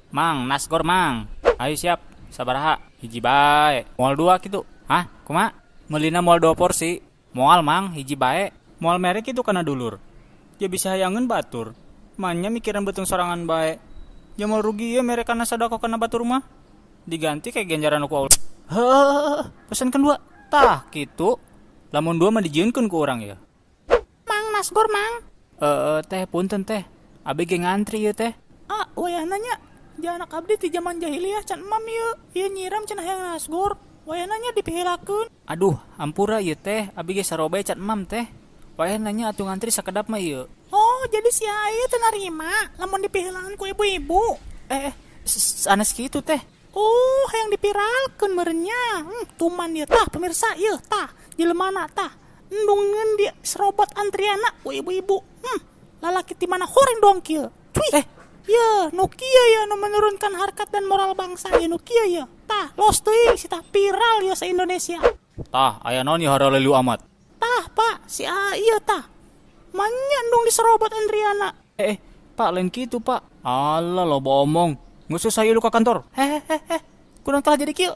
Mang, nasgor mang. Ayo siap, sabaraha. Hiji bae. Moal 2 gitu. Hah? Kumaha? Meulina moal 2 porsi. Moal mang, hiji bae. Moal merek itu kana dulur. Dia bisa hayangeun batur. Manya mikiran beuteung sorangan bae. Ya moal rugi ya merek kana sadako kana batur mah. Diganti kayak ganjaran ku Allah. Heuh, pesenkeun 2. Tah, kitu. Lamun 2 mah dijieunkeun ku urang ya. Mang, nasgor mang. Teh punten teh. Abi ge ngantri ya teh. Wayananya anak abdi ti zaman jahiliyah can emam ieu. Ieu nyiram can hayang nasgor. Wayananya dipihilakeun. Aduh, ampura ieu teh. Abi ge sarobae can emam teh. Wae nanya atuh ngantri sakedap mah ieu. Oh, jadi si aya teu narima lamun dipihilakeun ku ibu-ibu. Sanes kitu teh. Oh, hayang dipiralkeun meureunnya. Tuman ieu tah pemirsa ieu tah. Jelemana tah. Endungeun dia serobot antriana ku ibu-ibu. Lalaki ti mana horeng dong kieu. Cuy. Ya, nu kieu ya nu menurunkan harkat dan moral bangsa ya nu kieu ya. Tah, los teuing si tah viral ya se Indonesia. Tah, aya naon ieu haralelu amat. Tah, Pak, si ieu tah. Manya dong diserobot Andriana. Pak, lain kitu, Pak. Alah, loba omong. Geus saya lu ka kantor. Kurang tah jadi kieu.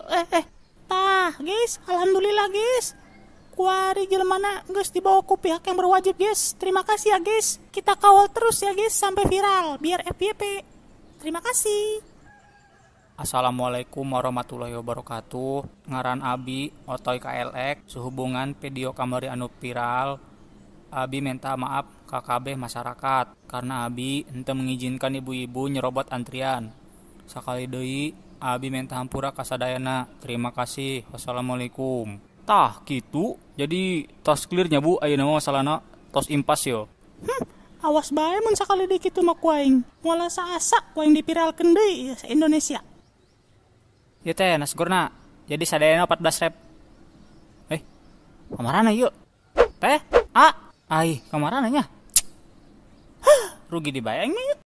Tah, guys, alhamdulillah, guys. Kuari jelemana geus dibawa ku pihak yang berwajib, guys. Terima kasih ya, guys. Kita kawal terus ya, guys, sampai viral biar FYP. Terima kasih. Assalamualaikum warahmatullahi wabarakatuh. Ngaran Abi, Otoy KLX, sehubungan video kamari anu viral. Abi minta maaf KKB masyarakat karena Abi henteu mengizinkan ibu-ibu nyerobot antrian. Sakali deui Abi minta hampura kasadayana. Terima kasih. Wassalamualaikum. Tah kitu. Jadi tos clearnya Bu, ayeuna mah masalahna tos impas yo. Awas bae mun sakali deui kitu mah ku aing. Moal asa ku aing dipiralkeun deui se Indonesia. Ieu teh nasgorna. Jadi sadayana 14 rep. Kamarana ieu? Teh? Kamarana nya? Rugi dibayang nih.